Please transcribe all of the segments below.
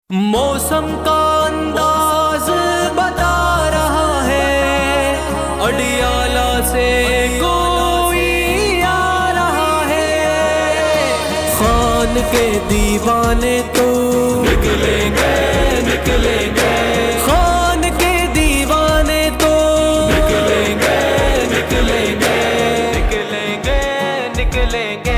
موسم کا انداز بتا رہا ہے، اڈیالہ سے کوئی آ رہا ہے، خان کے دیوانے تو نکلیں گے نکلیں گے، خان کے دیوانے تو نکلیں گے نکلیں گے نکلیں گے نکلیں گے۔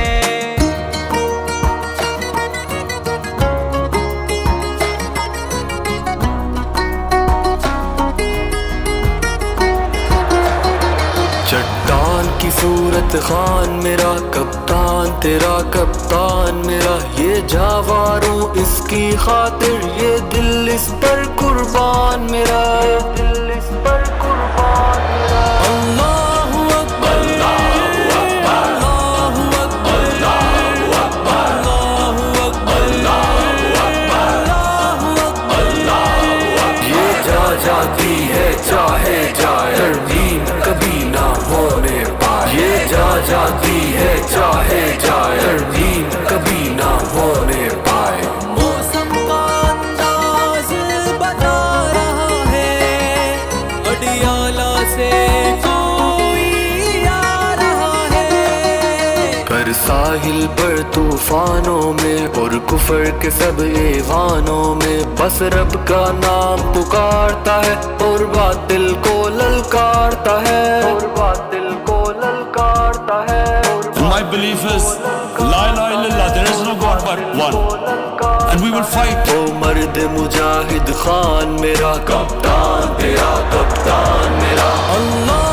چٹان کی صورت خان میرا کپتان، تیرا کپتان میرا، یہ جاواروں اس کی خاطر، یہ دل اس پر قربان میرا، دل اس پر قربان میرا۔ اللہ اکبر اللہ اکبر اللہ اکبر اللہ اکبر اللہ اکبر اللہ اکبر۔ یہ جا جاتی ہے چاہے جائے، ترمیم کبھی نہ ہونے پائے، یہ جا جاتی ہے چاہے جائے، ترمیم کبھی نہ ہونے پائے۔ موسم کا انداز بتا رہا ہے، اڈیالہ سے کوئی آ رہا ہے، پر ساحل پر طوفانوں میں اور کفر کے سب ایوانوں میں، بس رب کا نام پکارتا ہے اور باطل کو للکارتا ہے، اور باطل کو للکارتا ہے۔ My belief is La ilaha illallah, there is no God but one, and we will fight. او مرد مجاہد خان میرا، کپتان تیرا کپتان میرا، اللہ